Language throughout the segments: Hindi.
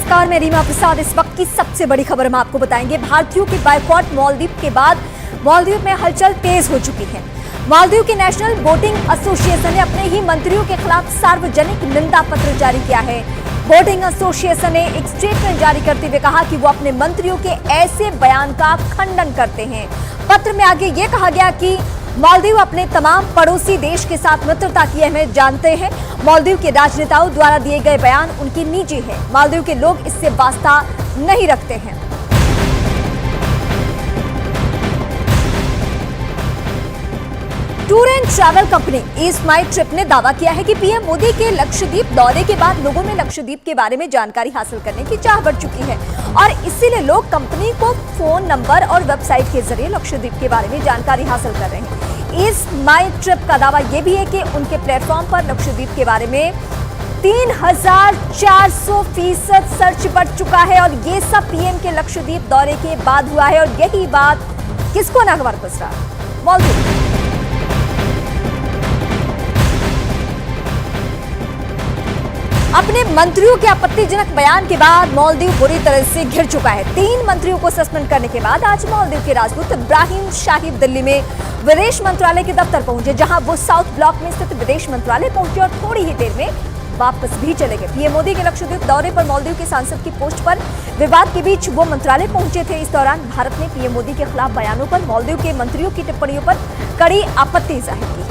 नमस्कार, मैं रीमा प्रसाद। इस वक्त की सबसे बड़ी खबर हम आपको बताएंगे। भारतीयों के बायकॉट मालदीव के बाद मालदीव में हलचल तेज हो चुकी है। मालदीव के नेशनल बोटिंग एसोसिएशन ने अपने ही मंत्रियों के खिलाफ सार्वजनिक निंदा पत्र जारी किया है। बोटिंग एसोसिएशन ने एक स्टेटमेंट जारी करते हुए कहा कि वो अपने मंत्रियों के ऐसे बयान का खंडन करते हैं। पत्र में आगे ये कहा गया कि मालदीव अपने तमाम पड़ोसी देश के साथ मित्रता की अहमियत जानते हैं। मालदीव के राजनेताओं द्वारा दिए गए बयान उनकी निजी है। मालदीव के लोग इससे वास्ता नहीं रखते हैं। Tour and travel company east my trip ने दावा किया है कि पीएम मोदी के लक्षद्वीप दौरे के बाद लोगों में लक्षद्वीप के बारे में जानकारी हासिल करने की चाह बढ़ चुकी है और इसीलिए लोग कंपनी को फोन नंबर और वेबसाइट के जरिए लक्षद्वीप के बारे में जानकारी हासिल कर रहे हैं। ईस्ट माई ट्रिप का दावा यह भी है कि उनके प्लेटफॉर्म पर लक्षद्वीप के बारे में 3400% सर्च बढ़ चुका है और ये सब पीएम के लक्षद्वीप दौरे के बाद हुआ है। और यही बात किसको नागवार गुजरा? मालदीव। अपने मंत्रियों के आपत्तिजनक बयान के बाद मालदीव बुरी तरह से घिर चुका है। 3 मंत्रियों को सस्पेंड करने के बाद आज मालदीव के राजदूत इब्राहिम शाहिब दिल्ली में विदेश मंत्रालय के दफ्तर पहुंचे, जहां वो साउथ ब्लॉक में स्थित विदेश मंत्रालय पहुंचे और थोड़ी ही देर में वापस भी चले गए। पीएम मोदी के लक्षद्वीप दौरे पर मालदीव के सांसद की पोस्ट पर विवाद के बीच वो मंत्रालय पहुंचे थे। इस दौरान भारत ने पीएम मोदी के खिलाफ बयानों पर मालदीव के मंत्रियों की टिप्पणियों पर कड़ी आपत्ति जाहिर की है।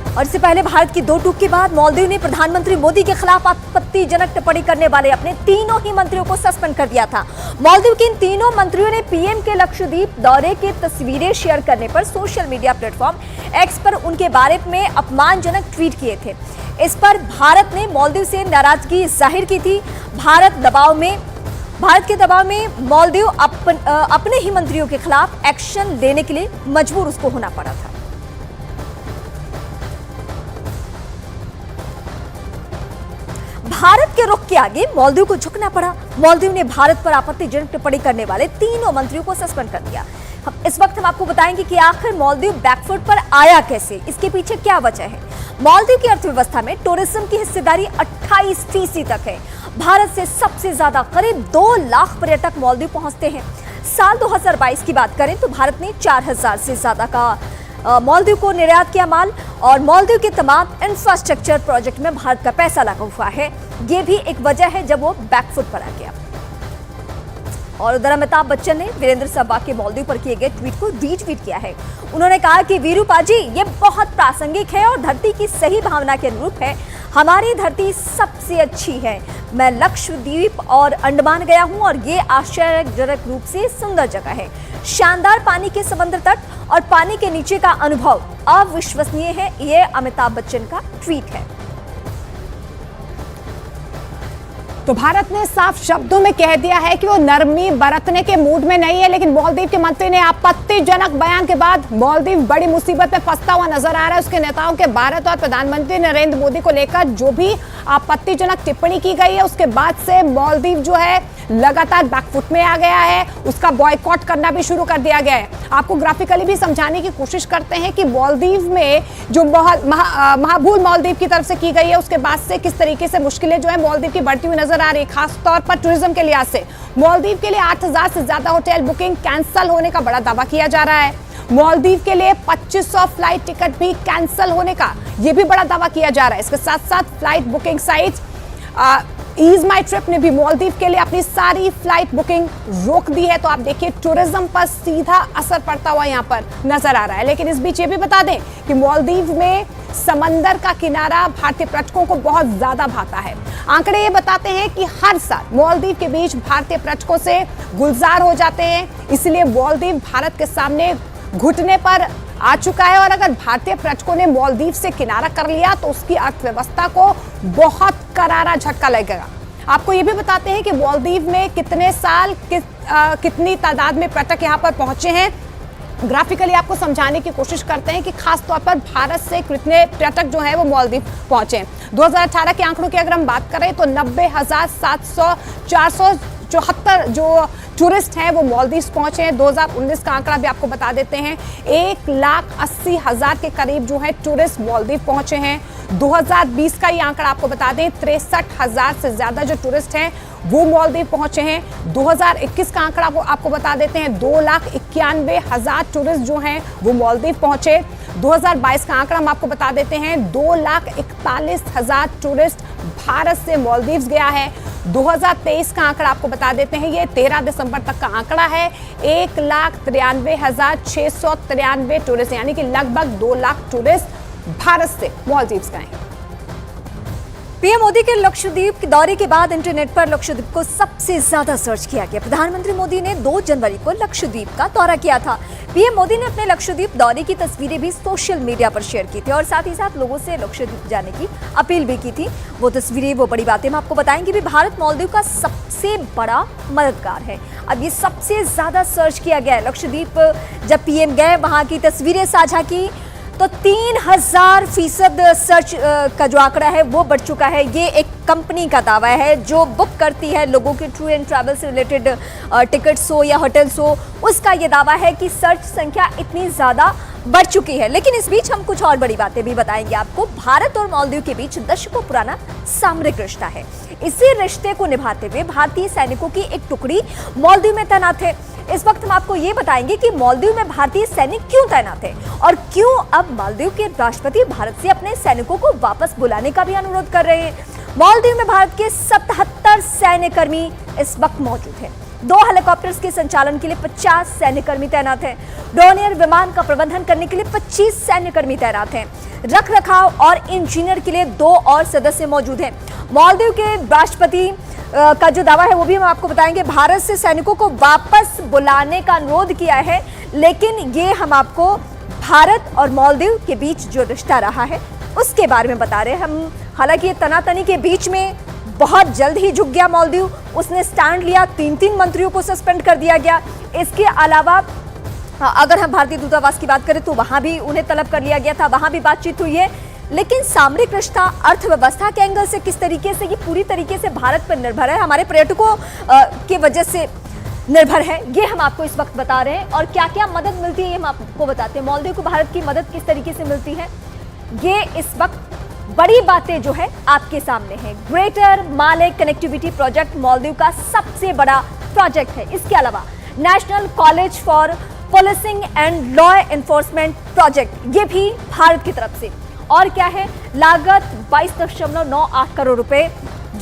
और इससे पहले भारत की 2 टूक के बाद मालदीव ने प्रधानमंत्री मोदी के खिलाफ आपत्तिजनक टिप्पणी करने वाले अपने तीनों ही मंत्रियों को सस्पेंड कर दिया था। मालदीव के इन तीनों मंत्रियों ने पीएम के लक्षद्वीप दौरे की तस्वीरें शेयर करने पर सोशल मीडिया प्लेटफॉर्म एक्स पर उनके बारे में अपमानजनक ट्वीट किए थे। इस पर भारत ने मालदीव से नाराजगी जाहिर की थी। भारत के दबाव में मालदीव अपने ही मंत्रियों के खिलाफ एक्शन लेने के लिए मजबूर उसको होना पड़ा था। भारत के रुख के आगे मालदीव को झुकना पड़ा। मालदीव ने भारत पर आपत्तिजनक टिप्पणी करने वाले तीनों मंत्रियों को सस्पेंड कर दिया। इस वक्त हम आपको बताएंगे कि आखिर मालदीव बैकफुट पर आया कैसे, इसके पीछे क्या वजह है। मालदीव की अर्थव्यवस्था में टूरिज्म की हिस्सेदारी 28% तक है। भारत से सबसे ज्यादा करीब 2 लाख पर्यटक मालदीव पहुंचते हैं। साल 2022 की बात करें तो भारत ने 4000 से ज्यादा का मालदीव को निर्यात किया माल और मालदीव के तमाम इंफ्रास्ट्रक्चर प्रोजेक्ट में भारत का पैसा लगा हुआ है। ये भी एक वजह है जब वो बैकफुट पर आ गया। और उधर अमिताभ बच्चन ने वीरेंद्र सहवाग के मालदीव पर किए गए ट्वीट को रीट्वीट किया है। उन्होंने कहा कि वीरूपा जी, ये बहुत प्रासंगिक है और धरती की सही भावना के अनुरूप है। हमारी धरती सबसे अच्छी है। मैं लक्षद्वीप और अंडमान गया हूं और ये आश्चर्यजनक रूप से सुंदर जगह है। शानदार पानी के समुद्र तट और पानी के नीचे का अनुभव अविश्वसनीय है। ये अमिताभ बच्चन का ट्वीट है। तो भारत ने साफ शब्दों में कह दिया है कि वो नरमी बरतने के मूड में नहीं है, लेकिन मालदीव के मंत्री ने आपत्तिजनक बयान के बाद मालदीव बड़ी मुसीबत में फंसता हुआ नजर आ रहा है। उसके नेताओं के भारत और प्रधानमंत्री नरेंद्र मोदी को लेकर जो भी आपत्तिजनक टिप्पणी की गई है, उसके बाद से मालदीव जो है लगातार बैकफुट में आ गया है। उसका बॉयकॉट करना भी शुरू कर दिया गया है। आपको ग्राफिकली भी समझाने की कोशिश करते हैं कि मालदीव में जो महाभूल मालदीव की तरफ से की गई है, उसके बाद से किस तरीके से मुश्किलें जो है मालदीव की बढ़ती हुई नजर आ रही है, खासतौर पर टूरिज्म के लिहाज से। मालदीव के लिए 8000 से ज्यादा होटल बुकिंग कैंसिल होने का बड़ा दावा किया जा रहा है। मालदीव के लिए 2500 फ्लाइट टिकट भी कैंसिल होने का यह भी बड़ा दावा किया जा रहा है। इसके साथ साथ फ्लाइट बुकिंग साइट्स ईज माई ट्रिप ने भी मालदीव के लिए अपनी सारी फ्लाइट बुकिंग रोक दी है। तो आप देखिए टूरिज्म पर सीधा असर पड़ता हुआ यहां पर नजर आ रहा है। लेकिन इस बीच ये भी बता दें कि मालदीव में समंदर का किनारा भारतीय पर्यटकों को बहुत ज्यादा भाता है। आंकड़े ये बताते हैं कि हर साल मालदीव के बीच भारतीय पर्यटकों से गुलजार हो जाते हैं। इसलिए मालदीव भारत के सामने घुटने पर आ चुका है और अगर भारतीय पर्यटकों ने मालदीव से किनारा कर लिया तो उसकी अर्थव्यवस्था को बहुत करारा झटका लगेगा। आपको ये भी बताते हैं कि मालदीव में कितने साल कितनी तादाद में पर्यटक यहाँ पर पहुंचे हैं। ग्राफिकली आपको समझाने की कोशिश करते हैं कि खास तौर पर भारत से कितने पर्यटक जो है वो मालदीव पहुंचे। 2018 के आंकड़ों की अगर हम बात करें तो 90,700 74 जो टूरिस्ट हैं वो मालदीव्स पहुंचे हैं। 2019 का आंकड़ा भी आपको बता देते हैं, 1,80,000 के करीब जो है टूरिस्ट मालदीव पहुंचे हैं। 2020 का ये आंकड़ा आपको बता दें, 63,000 से ज्यादा जो टूरिस्ट हैं वो मालदीव पहुंचे हैं। 2021 का आंकड़ा वो आपको बता देते हैं, 2,91,000 टूरिस्ट जो हैं वो मालदीव पहुंचे। 2022 का आंकड़ा हम आपको बता देते हैं, 2,41,000 टूरिस्ट भारत से मालदीव्स गया है। 2023 का आंकड़ा आपको बता देते हैं, ये 13 दिसंबर तक का आंकड़ा है, 1,93,693 टूरिस्ट, यानी कि लगभग 2 लाख टूरिस्ट भारत से मालदीव्स गए हैं। पीएम मोदी के लक्षद्वीप के दौरे के बाद इंटरनेट पर लक्षद्वीप को सबसे ज्यादा सर्च किया गया। प्रधानमंत्री मोदी ने 2 जनवरी को लक्षद्वीप का दौरा किया था। पीएम मोदी ने अपने लक्षद्वीप दौरे की तस्वीरें भी सोशल मीडिया पर शेयर की थी और साथ ही साथ लोगों से लक्षद्वीप जाने की अपील भी की थी। वो तस्वीरें, वो बड़ी बातें हम आपको बताएंगे भी। भारत मालदीव का सबसे बड़ा मददगार है। अब ये सबसे ज्यादा सर्च किया गया है लक्षद्वीप। जब पीएम गए, वहां की तस्वीरें साझा की तो 3000% सर्च का जो आंकड़ा है वो बढ़ चुका है। ये एक कंपनी का दावा है जो बुक करती है लोगों के टूर एंड ट्रैवल से रिलेटेड टिकट्स हो या होटल्स हो, उसका ये दावा है कि सर्च संख्या इतनी ज्यादा बढ़ चुकी है। लेकिन इस बीच हम कुछ और बड़ी बातें भी बताएंगे आपको। भारत और मालदीव के बीच दशकों पुराना सामरिक रिश्ता है। इसी रिश्ते को निभाते हुए भारतीय सैनिकों की एक टुकड़ी मालदीव में तैनात है। इस वक्त हम आपको ये बताएंगे कि मालदीव में भारतीय सैनिक क्यों तैनात है और क्यों अब मालदीव के राष्ट्रपति भारत से अपने सैनिकों को वापस बुलाने का भी अनुरोध कर रहे हैं। मालदीव में भारत के 77 सैन्यकर्मी इस वक्त मौजूद हैं। 2 हेलीकॉप्टर्स के संचालन के लिए 50 सैन्यकर्मी तैनात हैं। डोनियर विमान का प्रबंधन करने के लिए 25 सैन्यकर्मी तैनात हैं। रख रखाव और इंजीनियर के लिए 2 और सदस्य मौजूद हैं। मालदीव के राष्ट्रपति का जो दावा है वो भी हम आपको बताएंगे। भारत से सैनिकों को वापस बुलाने का अनुरोध किया है, लेकिन ये हम आपको भारत और मालदीव के बीच जो रिश्ता रहा है उसके बारे में बता रहे हैं हम। हालांकि ये तनातनी के बीच में बहुत जल्द ही झुक गया मालदीव। उसने स्टैंड लिया, 3 मंत्रियों को सस्पेंड कर दिया गया। इसके अलावा अगर हम भारतीय दूतावास की बात करें तो वहां भी उन्हें तलब कर लिया गया था, वहां भी बातचीत हुई है। लेकिन सामरिक रिश्ता, अर्थव्यवस्था के एंगल से किस तरीके से ये पूरी तरीके से भारत पर निर्भर है, हमारे पर्यटकों की वजह से निर्भर है, ये हम आपको इस वक्त बता रहे हैं। और क्या क्या मदद मिलती है ये हम आपको बताते हैं। मालदीव को भारत की मदद किस तरीके से मिलती है, ये इस वक्त बड़ी बातें जो है आपके सामने है। ग्रेटर माले कनेक्टिविटी प्रोजेक्ट मालदीव का सबसे बड़ा प्रोजेक्ट है। इसके अलावा national college for policing and law enforcement project, ये भी भारत की तरफ से। और क्या है, लागत 22.98 करोड़ रुपए।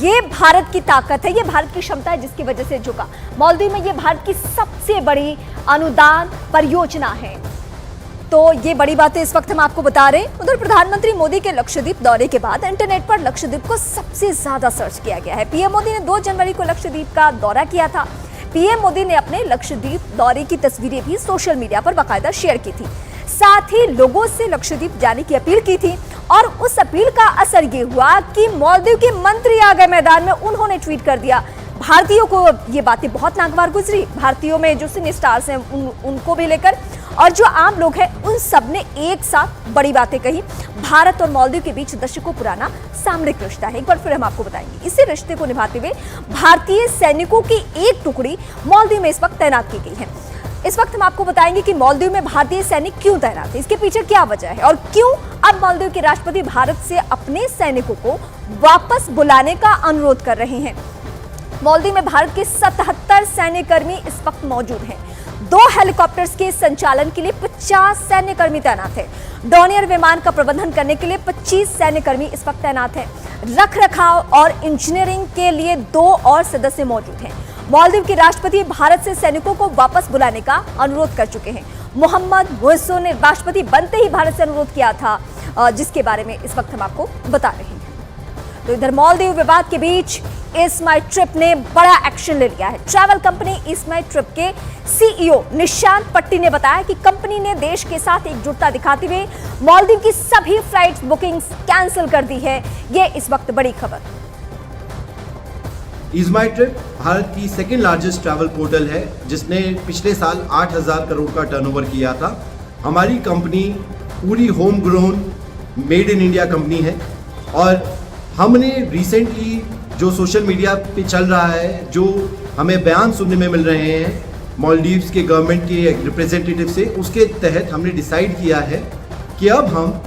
ये भारत की ताकत है, ये भारत की क्षमता है जिसकी वजह से झुका। मालदीव में ये भारत की सबसे बड़ी अनुदान परियोजना है। तो ये बड़ी बातें इस वक्त हम आपको बता रहे हैं। उधर प्रधानमंत्री मोदी के लक्षद्वीप दौरे के बाद इंटरनेट पर लक्षद्वीप को सबसे ज्यादा सर्च किया गया है। पीएम मोदी ने 2 जनवरी को लक्षद्वीप का दौरा किया था। पीएम मोदी ने अपने लक्षद्वीप दौरे की तस्वीरें भी सोशल मीडिया पर बाकायदा शेयर की थी। साथ ही लोगों से लक्षद्वीप जाने की अपील की थी और उस अपील का असर ये हुआ कि मालदीव के मंत्री आ गए मैदान में। उन्होंने ट्वीट कर दिया। भारतीयों को ये बातें बहुत नागवार गुजरी। भारतीयों में जो सिने स्टार्स हैं उनको भी लेकर और जो आम लोग हैं उन सब ने एक साथ बड़ी बातें कही। भारत और मालदीव के बीच दशकों पुराना सामरिक रिश्ता है। एक बार फिर हम आपको बताएंगे। इसी रिश्ते को निभाते हुए भारतीय सैनिकों की एक टुकड़ी मालदीव में इस वक्त तैनात की गई है। इस वक्त हम आपको बताएंगे कि मालदीव में भारतीय सैनिक क्यों तैनात है, इसके पीछे क्या वजह है और क्यों अब मालदीव के राष्ट्रपति भारत से अपने सैनिकों को वापस बुलाने का अनुरोध कर रहे हैं। मालदीव में भारत के 77 सैन्यकर्मी इस वक्त मौजूद हैं। 2 हेलीकॉप्टर्स के संचालन के लिए 50 सैन्यकर्मी तैनात हैं। डोनियर विमान का प्रबंधन करने के लिए 25 सैन्यकर्मी इस वक्त तैनात हैं। रख रखाव और इंजीनियरिंग के लिए 2 और सदस्य मौजूद हैं। मालदीव के राष्ट्रपति भारत से सैनिकों को वापस बुलाने का अनुरोध कर चुके हैं। मोहम्मद मुइज़्ज़ ने राष्ट्रपति बनते ही भारत से अनुरोध किया था, जिसके बारे में इस वक्त हम आपको बता रहे हैं। तो इधर मालदीव विवाद के बीच इस माई ट्रिप ने बड़ा एक्शन ले लिया है। ट्रैवल कंपनी इस माई ट्रिप के सीईओ निशांत पट्टी ने बताया कि कंपनी ने देश के साथ एकजुटता दिखाते हुए मालदीव की सभी फ्लाइट बुकिंग्स कैंसिल कर दी है। ये इस वक्त बड़ी खबर। ईज़ माई ट्रिप भारत की 2nd लार्जेस्ट ट्रैवल पोर्टल है, जिसने पिछले साल 8,000 करोड़ का टर्नओवर किया था। हमारी कंपनी पूरी home grown made in India company है और हमने रिसेंटली जो सोशल मीडिया पे चल रहा है, जो हमें बयान सुनने में मिल रहे हैं मालदीव्स के गवर्नमेंट के रिप्रेजेंटेटिव से। उसके तहत हमने डिसाइड किया है कि अब हम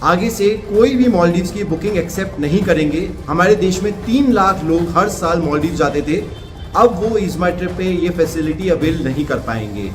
आगे से कोई भी मालदीव्स की बुकिंग एक्सेप्ट नहीं करेंगे। हमारे देश में 3 लाख लोग हर साल मालदीव जाते थे, अब वो ईज़मा ट्रिप पे ये फैसिलिटी अवेल नहीं कर पाएंगे।